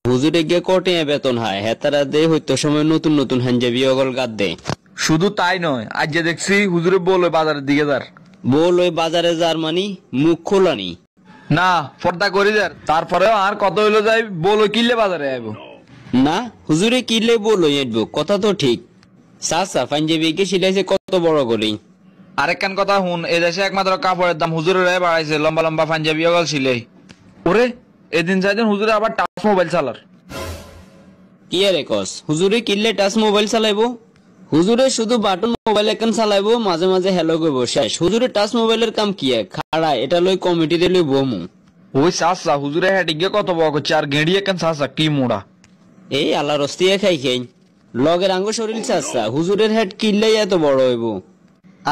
হুজুরে গিয়ে কোটে বেতন হয় হেতারা দে হইতো সময় নতুন নতুন হাঞ্জাবি অগল গাদ দে। শুধু তাই নয়, আজ যে দেখছি হুজুরে বলে বাজারের দিকে যার। বল ওই বাজারে যার মানি মুখ খোলানি না পর্দা করে যার, তারপরেও আর কত হইলো যাই বলো কিনলে বাজারে আইব না। হুজুরে কিনলে বল এটবো কথা তো ঠিক। চাচা পাঞ্জাবি কে সিলাইছে কত বড় করে। আরেকখান কথা হুন, এ দেশে একমাত্র কাপড়ের দাম হুজুরের বাড়াইছে, লম্বা লম্বা পাঞ্জাবি অগল সিলাই। ওরে এদিন চাইদিন হুজুরে আবার টাচ মোবাইল চালার। কি আরে কস হুজুরে কিনলে টাচ মোবাইল চালাইবো? হুজুরে শুধু বাটন মোবাইল এখন চালাইবো, মাঝে মাঝে হ্যালো করব শেষ। হুজুরে টাচ মোবাইলের কাম কি খাড়া এটা লই কমিটিতে লই বমু। ওই চাচা হুজুরে হেডিকে কত বড় করছে আর গেঁড়ি একখান চাচা কি মোড়া। এই আল্লাহ রস্তিয়া খাই খাই লগের আঙ্গ শরীর চাচা হুজুরের হেড কিনলেই এত বড় হইব।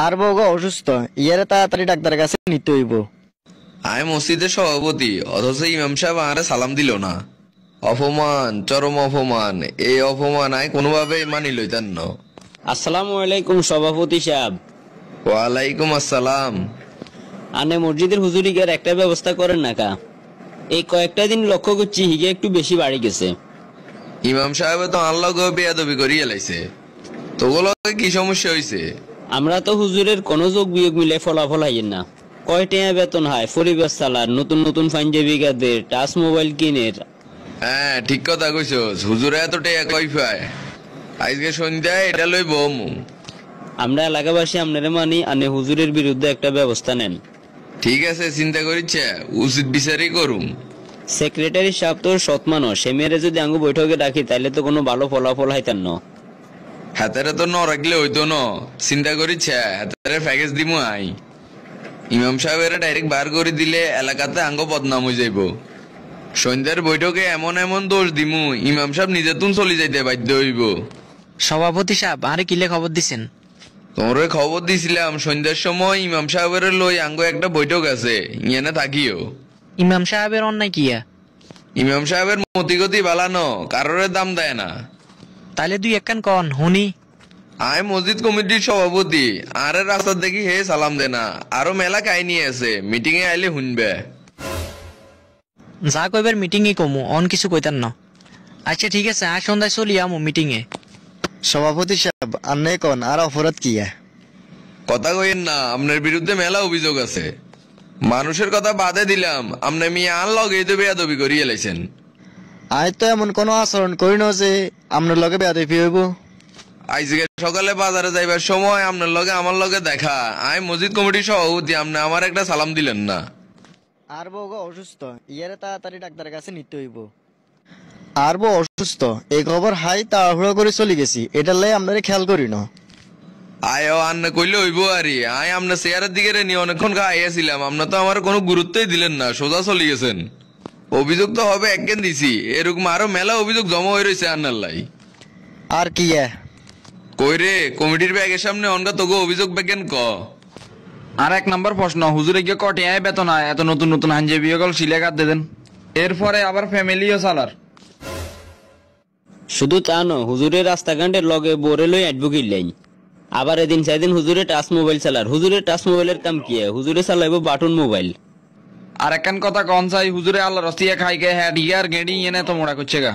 আর বউ অসুস্থ, ইয়ারে তাড়াতাড়ি ডাক্তারের কাছে নিতে হইব। আমি মসজিদের সভাপতি, অথচ ইমাম সাহেব আমারে সালাম দিল না। অপমান, চরম অপমান। এই অপমান আয় কোনোভাবে মানি লইতেন না। আসসালামু আলাইকুম সভাপতি সাহেব। ওয়ালাইকুম আসসালাম। আনে মসজিদের হুজুরিকার একটা ব্যবস্থা করেন না কা? এই কয়েকটা দিন লক্ষ্য করছি হিগে একটু বেশি বাড়ি গেছে। ইমাম সাহেব তো আল্লাহ গো বেয়াদবি করিয়ে লাইছে। তোগুলো কি সমস্যা হইছে? আমরা তো হুজুরের কোনো যোগ বিয়োগ মিলে ফলাফল হাইয়েন না। কয়টা বেতন হয়, পরিবেশ চালার, নতুন নতুন পাঞ্জাবি গাদের, টাচ মোবাইল কিনের। হ্যাঁ ঠিক কথা কইছস, হুজুরে এত টাকা কই পায়? আজকে সন্ধ্যায় এটা লই বমু। আমরা এলাকাবাসী আপনারা মানি আনে হুজুরের বিরুদ্ধে একটা ব্যবস্থা নেন। ঠিক আছে, চিন্তা করিচ্ছে উচিত বিচারই করুম। সেক্রেটারি সাহেব তো সৎ মানুষ, সে মেয়েরে যদি আঙ্গু বৈঠকে রাখি তাইলে তো কোনো ভালো ফলাফল হাইতান না। হাতেরে তো ন রাখলে হইতো ন। চিন্তা করিচ্ছে হাতের প্যাকেজ দিমু আই। ইমাম সাহেবের ডাইরেক্ট বার করে দিলে এলাকাতে আঙ্গ বদনাম হয়ে যাইব। সন্ধ্যার বৈঠকে এমন এমন দোষ দিমু ইমাম সাহেব নিজে তুন চলে যাইতে বাধ্য হইব। সভাপতি সাহেব আরে কিলে খবর দিছেন? তোমরে খবর দিছিলাম সন্ধ্যার সময় ইমাম সাহেবের লই আঙ্গ একটা বৈঠক আছে, ইয়েনে থাকিও। ইমাম সাহেবের অন্যায় কিয়া? ইমাম সাহেবের মতিগতি বালানো, কারোর দাম দেয় না। তাইলে দুই একখান কন হুনি। আয় মসজিদ কমিটির সভাপতি, আরে রাস্তা দেখি হে সালাম দে না। আরো মেলা কাহিনী আছে, মিটিং এ আইলে শুনবে। যা কইবার মিটিং এ কমু, অন কিছু কইতান না। আচ্ছা ঠিক আছে, আজ সন্ধ্যায় চলি আমু মিটিং এ। সভাপতি সাহেব আন্নে কোন আর অপরাধ কিয়া? কথা কইেন না, আপনার বিরুদ্ধে মেলা অভিযোগ আছে। মানুষের কথা বাদে দিলাম, আপনি মিয়া আন লগে তো বেয়াদবি করিয়ে লাইছেন। আয় তো এমন কোনো আচরণ করি না যে আপনার লগে বেয়াদবি হইব। আজকে সকালে বাজারে যাইবার সময় আপনার লগে আমার লগে দেখা, আই মসজিদ কমিটির সভাপতি, আপনি আমার একটা সালাম দিলেন না। আর বউ অসুস্থ, ইয়ারে তাড়াতাড়ি ডাক্তারের কাছে নিতে হইব। আর বউ অসুস্থ, এই খবর হাই তাড়াহুড়ো করে চলে গেছি, এটার লাই আপনারা খেয়াল করি না। আয় আন্না কইলে হইব আরে, আয় আপনার চেয়ারের দিকে রে নিয়ে অনেকক্ষণ খাইয়াছিলাম, আপনার তো আমার কোনো গুরুত্বই দিলেন না, সোজা চলে গেছেন। অভিযোগ তো হবে একদিন দিছি, এরকম আরো মেলা অভিযোগ জমা হয়ে রয়েছে আন্নার লাই। আর কি কই রে কমিটির ব্যাগের সামনে অনগা তোকে অভিযোগ ব্যাগেন ক। আর এক নম্বর প্রশ্ন, হুজুরে গিয়ে কটে আয় বেতন হয়, এত নতুন নতুন হাঞ্জাবি অগল সিলে কাট দেন, এরপরে আবার ফ্যামিলিও চালার। শুধু তা ন, হুজুরের রাস্তাঘাটের লগে বোরে লই আটবো কিনলেন। আবার এদিন চাইদিন হুজুরে টাচ মোবাইল চালার। হুজুরের টাচ মোবাইলের কাম কি? হুজুরে চালাইবো বাটন মোবাইল। আর একখান কথা কন চাই, হুজুরে আল্লাহ রস্তিয়া খাই গে হ্যাঁ ডিয়ার গেঁড়ি এনে তো মোড়া করছে গা।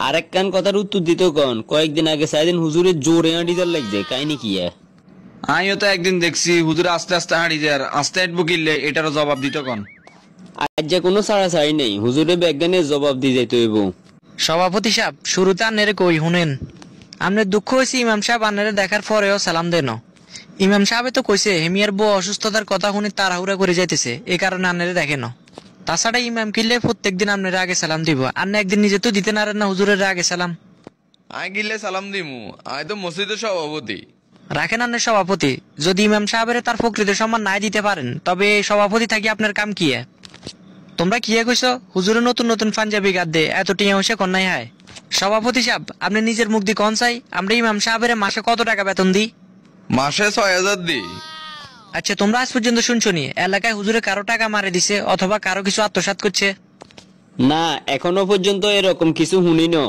আরেক কান কথার উত্তর দিত কন, কয়েকদিন আগে চাইদিন হুজুরে জোরে হাঁটিদার লাগছে, কাহিনী কি? আমিও তো একদিন দেখছি হুজুরে আস্তে আস্তে হাঁটি যার, আস্তে হাঁটবো কিনলে এটারও জবাব দিত কন। আজ যে কোনো ছাড়াছাড়ি নেই, হুজুরে বিজ্ঞানের জবাব দিয়ে যাইতে হইব। সভাপতি সাহেব শুরুতে আন্নারে কই শুনেন, আপনার দুঃখ হয়েছে ইমাম সাহেব আন্নারে দেখার পরেও সালাম দেন। ইমাম সাহেব তো কইছে হেমিয়ার বউ অসুস্থতার কথা শুনে তাড়াহুড়া করে যাইতেছে, এই কারণে আন্নারে দেখেন। তাছাড়া ইমাম কিনলে প্রত্যেকদিন আপনার আগে সালাম দিব, আন্না একদিন নিজে তো দিতে নারেন না হুজুরের আগে সালাম। আয় গিলে সালাম দিমু, আয় তো মসজিদের সভাপতি। রাখেন আন্নের সভাপতি, যদি ইমাম সাহেবের তার প্রকৃত সম্মান নাই দিতে পারেন তবে সভাপতি থাকি আপনার কাম কি? তোমরা কি কইছো হুজুরে নতুন নতুন পাঞ্জাবি গাদ দে, এত টিয়া হইছে কন্যাই হায়। সভাপতি সাহেব আপনি নিজের মুখ দিয়ে কন চাই, আমরা ইমাম সাহেবের মাসে কত টাকা বেতন দিই? মাসে 6000 দি। আচ্ছা তোমরা আজ পর্যন্ত শুনছো নি এলাকায় হুজুরে কারো টাকা মারে দিছে অথবা কারো কিছু আত্মসাৎ করছে? না, এখনো পর্যন্ত এরকম কিছু শুনি না।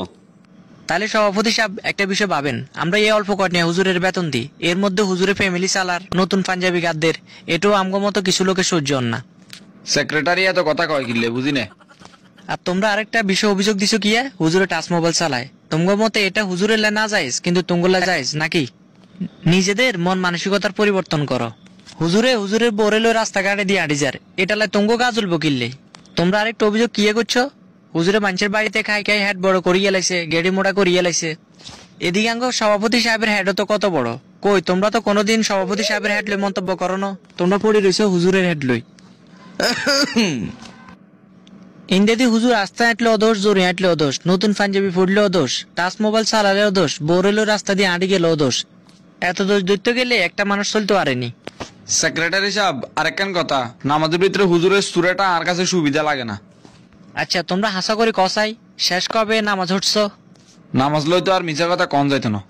তাহলে সভাপতি সাহেব একটা বিষয় ভাবেন, আমরা এই অল্প কট নিয়ে হুজুরের বেতন দিই, এর মধ্যে হুজুরে ফ্যামিলি চালার, নতুন পাঞ্জাবি গাদদের, এটাও আমগো মতো কিছু লোকের সহ্য হন না। সেক্রেটারি এত কথা কয় কিনলে বুঝি না। আর তোমরা আরেকটা বিষয় অভিযোগ দিছো কি হুজুরে টাচ মোবাইল চালায়। তোমার মতে এটা হুজুরের লাই না যাইজ, কিন্তু তুঙ্গলা যাইজ নাকি? নিজেদের মন মানসিকতার পরিবর্তন করো। হুজুরের বোরে লই রাস্তাঘাটে দিয়ে আড়ি যার, এটা লাই তুঙ্গ গাজল বকিল্লে। তোমরা আরেকটা অভিযোগ কি করছো? হুজুরে মানুষের বাড়িতে খাই খাই হেড বড় করিয়ে লাইছে, গেড়ি মোটা করিয়ে লাইছে। এদিকে আঙ্গ সভাপতি সাহেবের হেডও তো কত বড়। কই তোমরা তো কোনোদিন সভাপতি সাহেবের হেড লই মন্তব্য করো না, তোমরা পড়ে রইছো হুজুরের হেড লই। ইন্ডিয়াতে হুজুর রাস্তা হাঁটলে অদোষ, জোরে হাঁটলে অদোষ, নতুন পাঞ্জাবি পড়লে অদোষ, টাচ মোবাইল চালালে অদোষ, বোরেলো রাস্তা দিয়ে আঁড়ি গেলে অদোষ। এত দোষ ধরতে গেলে একটা মানুষ চলতে পারেনি। সেক্রেটারি সাহেব আরেকখান কথা, নামাজের ভিতরে হুজুরের সুরাটা আর কাছে সুবিধা লাগে না। আচ্ছা তোমরা হাসা করে কসাই, শেষ কবে নামাজ উঠছো? নামাজ লই তো আর মিছা কথা কন যাইতো না।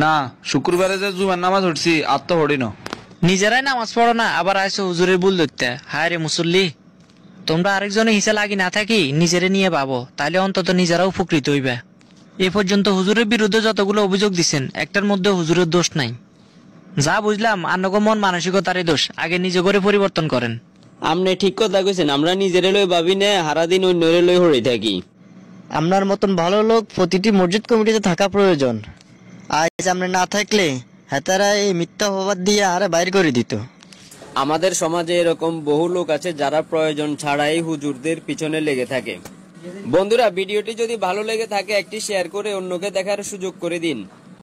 না শুক্রবারে যে জুমার নামাজ উঠছি আর তো হড়ি না। নিজেরাই নামাজ পড়ো না, আবার আইসো হুজুরের ভুল ধরতে। হায় রে মুসল্লি, তোমরা আরেকজনের হিসা লাগি না থাকি নিজেরে নিয়ে ভাবো, তাহলে অন্তত নিজেরাও উপকৃত হইবে। এ পর্যন্ত হুজুরের বিরুদ্ধে যতগুলো অভিযোগ দিচ্ছেন একটার মধ্যে হুজুরের দোষ নাই। যা বুঝলাম আন্নগ মন মানসিকতারই দোষ, আগে নিজে করে পরিবর্তন করেন। আপনি ঠিক কথা কইছেন, আমরা নিজেরে লই ভাবি না, সারাদিন অন্যরে লই হরে থাকি। আপনার মতন ভালো লোক প্রতিটি মসজিদ কমিটিতে থাকা প্রয়োজন। আজ আপনি না থাকলে হেতারা এই মিথ্যা অপবাদ দিয়ে আরে বাইর করে দিত। আমাদের সমাজে এরকম বহু লোক আছে যারা প্রয়োজন ছাড়াই হুজুরদের পিছনে লেগে থাকে। বন্ধুরা, ভিডিওটি যদি ভালো লেগে থাকে একটি শেয়ার করে অন্যকে দেখার সুযোগ করে দিন।